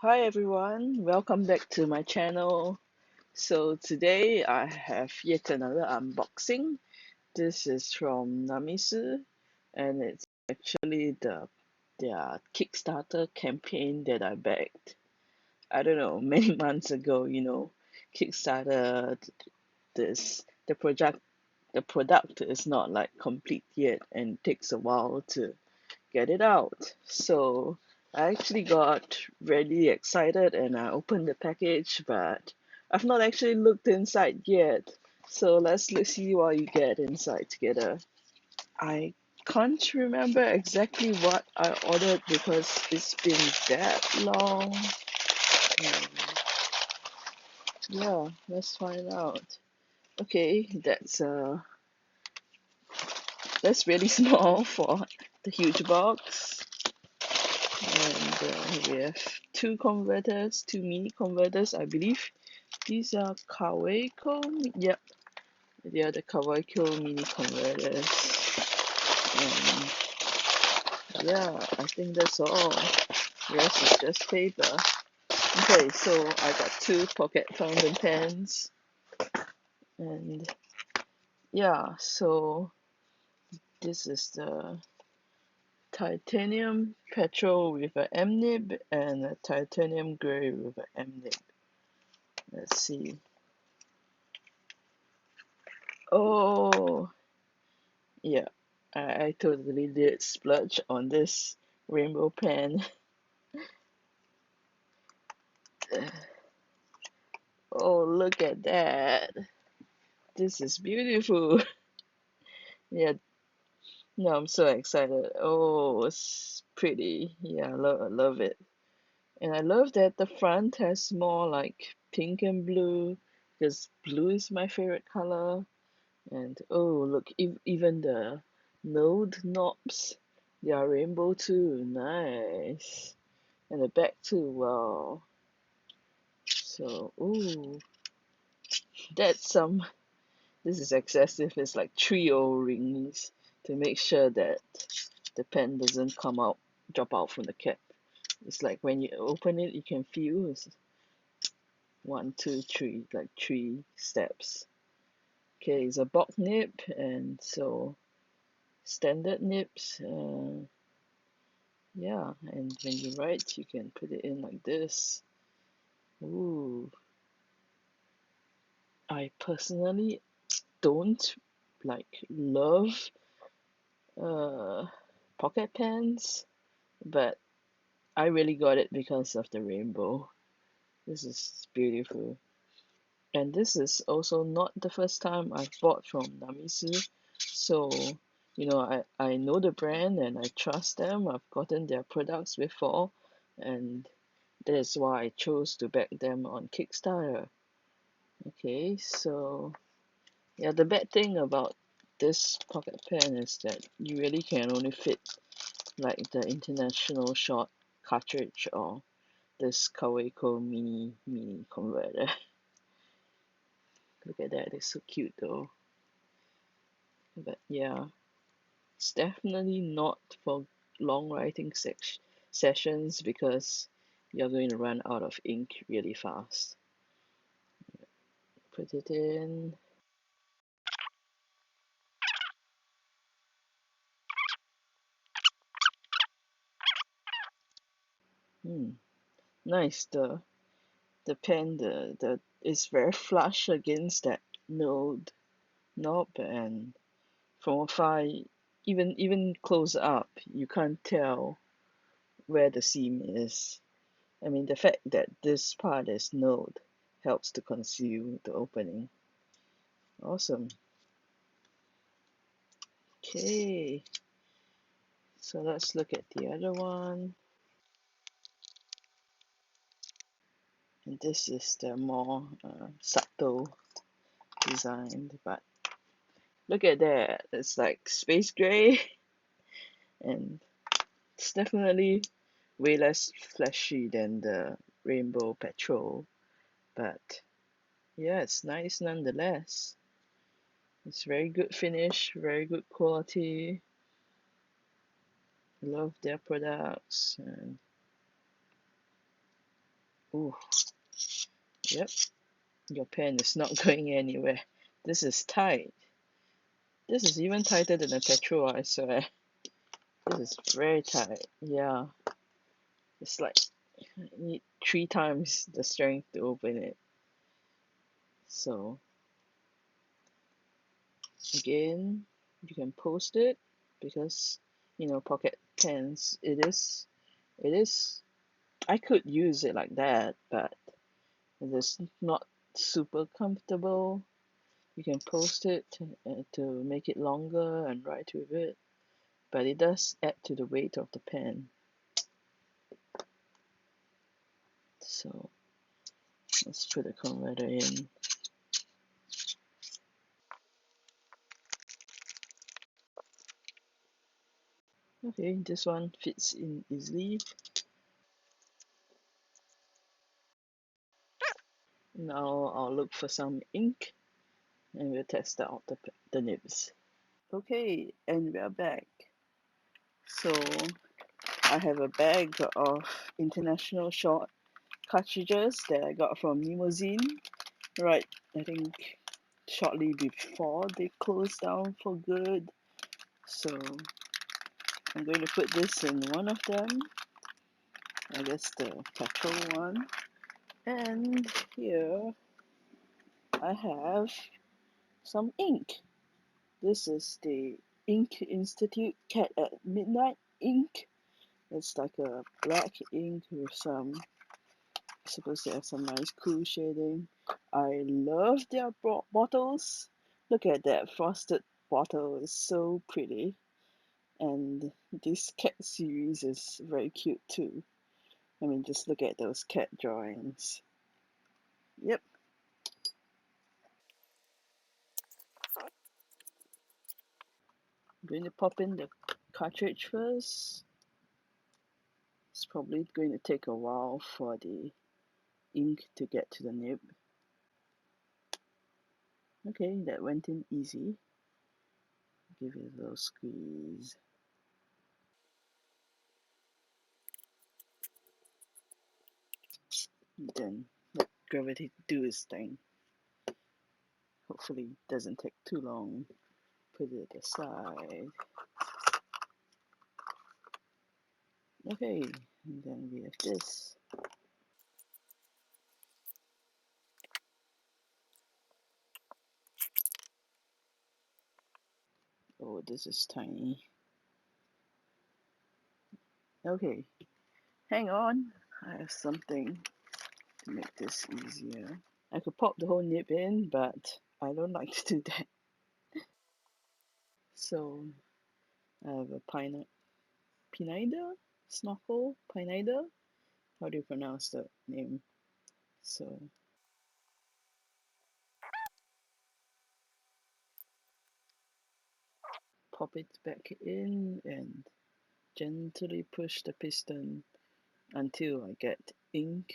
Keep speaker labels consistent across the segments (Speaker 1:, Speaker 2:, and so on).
Speaker 1: Hi everyone, welcome back to my channel. So today I have yet another unboxing. This is from Namisu and it's actually their Kickstarter campaign that I backed. I don't know, many months ago, Kickstarter this the product is not like complete yet and takes a while to get it out. So I actually got really excited and I opened the package, but I've not actually looked inside yet. So see what you get inside together. I can't remember exactly what I ordered because it's been that long. Um, yeah, let's find out. Okay, that's really small for the huge box. And we have two mini converters, I believe. These are Kaweco. Yep, they are the Kaweco mini converters. And yeah, I think that's all. The rest is just paper. Okay, so I got two pocket fountain pens. And yeah, so this is the titanium petrol with a M nib and a titanium gray with a M nib. Let's see. Oh, yeah, I totally did splurge on this rainbow pen. Oh, look at that. This is beautiful. Yeah, no, I'm so excited. Oh, it's pretty. Yeah, I love it. And I love that the front has more like pink and blue because blue is my favorite color. And oh, look, even the node knobs, they are rainbow too. Nice. And the back too. Wow. So, ooh, that's some. This is excessive. It's like three O-rings to make sure that the pen doesn't drop out from the cap. It's like when you open it, you can feel it's one, two, three, like three steps. Okay, it's a box nib, and so standard nibs. Yeah, and when you write, you can put it in like this. Ooh, I personally don't like love uh pocket pens, but I really got it because of the rainbow. This is beautiful. And this is also not the first time I've bought from Namisu. So, I know the brand and I trust them. I've gotten their products before, and that is why I chose to back them on Kickstarter. Okay, so yeah, the bad thing about this pocket pen is that you really can only fit like the international short cartridge or this Kaweco mini converter. Look at that, it's so cute though. But yeah, it's definitely not for long writing sessions because you're going to run out of ink really fast. Put it in. Hmm, nice. The pen the is very flush against that node knob, and from afar, even close up, you can't tell where the seam is. I mean, the fact that this part is node helps to conceal the opening. Awesome. Okay, so let's look at the other one. And this is the more subtle design, but look at that. It's like space gray, and it's definitely way less flashy than the Rainbow Petrol, but yeah, it's nice nonetheless. It's very good finish, very good quality. Love their products, and Ooh, yep, your pen is not going anywhere. This is tight. This is even tighter than a Petrol, I swear. This is very tight. Yeah, it's like you need 3 times the strength to open it. So again, you can post it because pocket pens. It is. I could use it like that, but it is not super comfortable. You can post it to make it longer and write with it, but it does add to the weight of the pen. So let's put the converter in. Okay, this one fits in easily. Now I'll look for some ink and we'll test out the nibs. Okay, and we are back. So I have a bag of international short cartridges that I got from Namisu. Right, I think shortly before they closed down for good. So I'm going to put this in one of them. I guess the petrol one. And here I have some ink. This is the Ink Institute Cat at Midnight ink. It's like a black ink with some, supposed to have some nice cool shading. I love their bottles. Look at that frosted bottle, it's so pretty. And this cat series is very cute too. I mean, just look at those cat drawings. Yep. I'm going to pop in the cartridge first. It's probably going to take a while for the ink to get to the nib. Okay, that went in easy. Give it a little squeeze. Then let gravity do its thing. Hopefully it doesn't take too long. Put it aside. Okay, and then we have this. Oh, this is tiny. Okay, hang on. I have something to make this easier. I could pop the whole nib in, but I don't like to do that. So I have a pinida snorkel, pinida. How do you pronounce the name? So pop it back in and gently push the piston until I get ink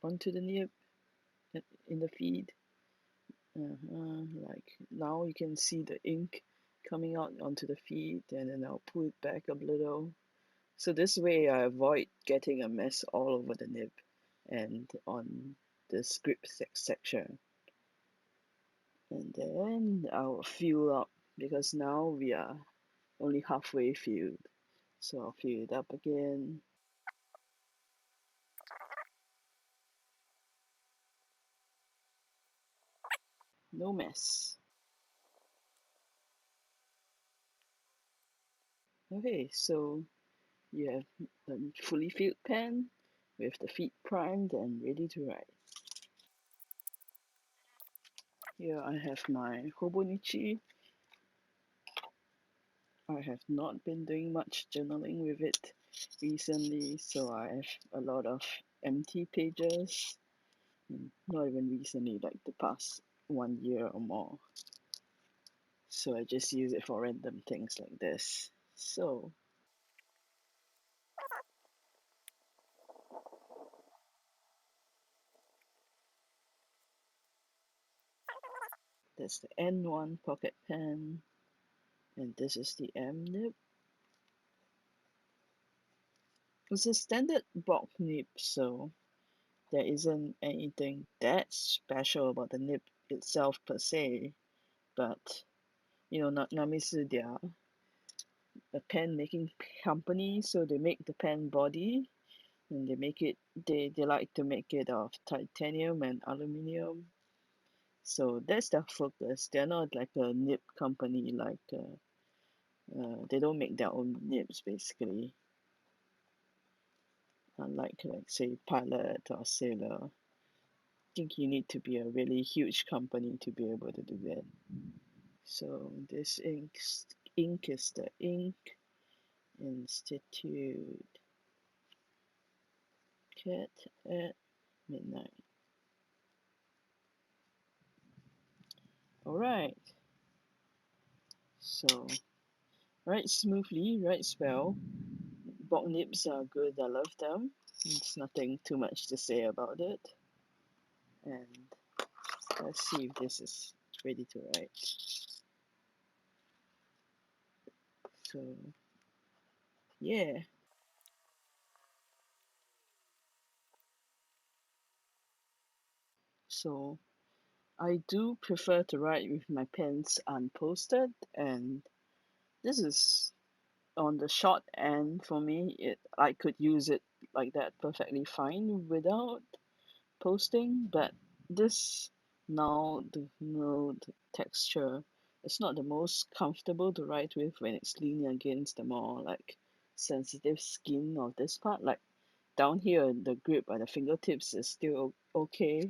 Speaker 1: onto the nib in the feed. Like now you can see the ink coming out onto the feed, and then I'll pull it back a little. So this way I avoid getting a mess all over the nib and on the script section. And then I'll fill up because now we are only halfway filled. So I'll fill it up again. No mess. Okay, so you have a fully filled pen with the feet primed and ready to write. Here I have my Hobonichi. I have not been doing much journaling with it recently, so I have a lot of empty pages. Not even recently, like the past 1 year or more. So I just use it for random things like this. So that's the N1 pocket pen, and this is the M nib. It's a standard bulk nib, so There isn't anything that special about the nib itself per se, but Namisu, they are a pen making company, so they make the pen body and they like to make it of titanium and aluminum. So that's their focus. They're not like a nib company, they don't make their own nibs basically, unlike say Pilot or Sailor. I think you need to be a really huge company to be able to do that. So this ink is the Ink Institute. Cat at midnight. All right. So write smoothly, write well. Bulk nibs are good. I love them. There's nothing too much to say about it. And let's see if this is ready to write. So yeah. So I do prefer to write with my pens unposted, and this is on the short end for me. I could use it like that perfectly fine without posting, but this now the texture is not the most comfortable to write with when it's leaning against the more like sensitive skin of this part. Like down here, the grip by the fingertips is still okay,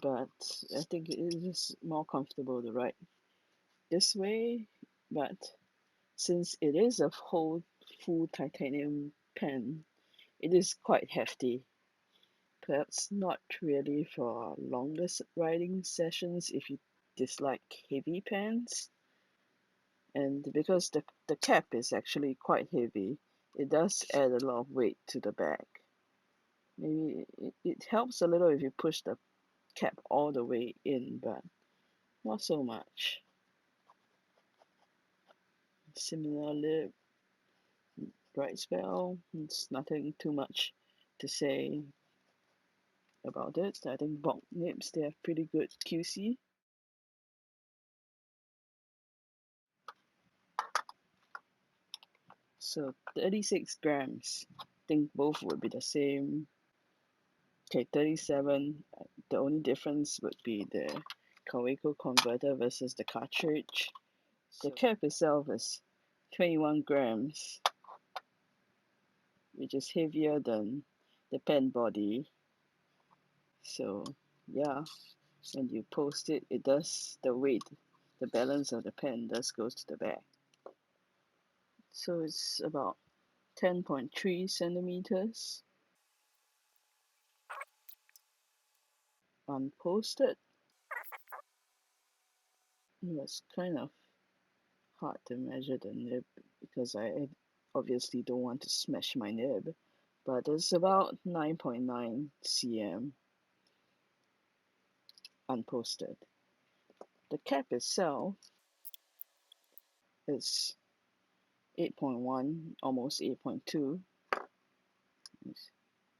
Speaker 1: but I think it is more comfortable to write this way. But since it is a whole full titanium pen, it is quite hefty. Perhaps not really for longer writing sessions if you dislike heavy pens. And because the cap is actually quite heavy, it does add a lot of weight to the bag. Maybe it helps a little if you push the cap all the way in, but not so much. Similar lip, bright spell, it's nothing too much to say about it. I think bulk nibs, they have pretty good QC. So 36 grams. I think both would be the same. Okay, 37. The only difference would be the Kaweco converter versus the cartridge. The cap itself is 21 grams, which is heavier than the pen body. So yeah, when you post it, it does the weight, the balance of the pen does goes to the back. So it's about 10.3 centimeters unposted. It was kind of hard to measure the nib because I obviously don't want to smash my nib, but it's about 9.9 cm unposted. The cap itself is 8.1, almost 8.2,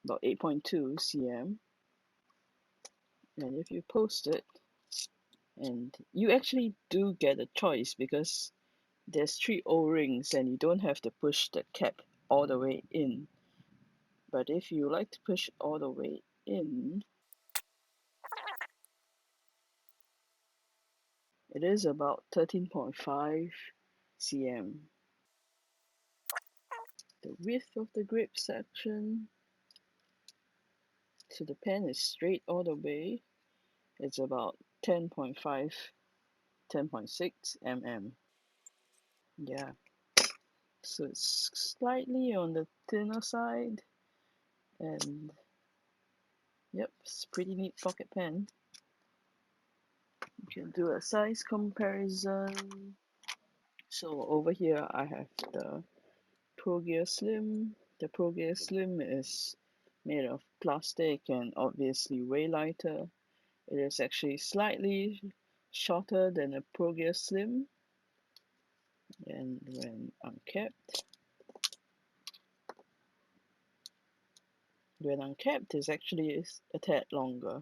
Speaker 1: about 8.2 cm. And if you post it, and you actually do get a choice because there's 3 O-rings and you don't have to push the cap all the way in. But if you like to push all the way in, it is about 13.5 cm. The width of the grip section, so the pen is straight all the way, it's about 10.5, 10.6 mm. Yeah, so it's slightly on the thinner side, and yep, it's pretty neat pocket pen. You can do a size comparison. So over here I have the Pro Gear Slim. The Pro Gear Slim is made of plastic and obviously way lighter. It is actually slightly shorter than a Pro Gear Slim, and when uncapped, When uncapped, it's actually a tad longer.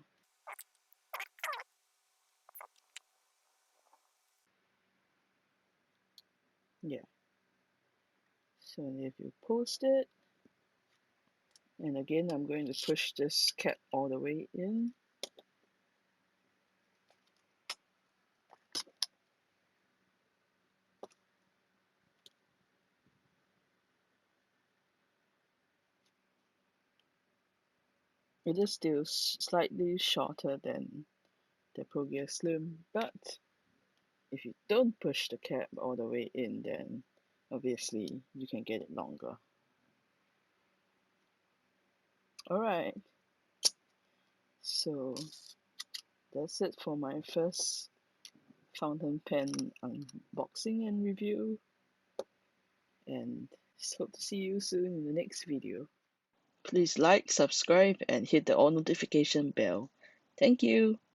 Speaker 1: Yeah. So if you post it, and again, I'm going to push this cap all the way in. It is still slightly shorter than the Pro Gear Slim, but if you don't push the cap all the way in, then obviously you can get it longer. Alright, so that's it for my first fountain pen unboxing and review, and hope to see you soon in the next video. Please like, subscribe, and hit the all notification bell. Thank you.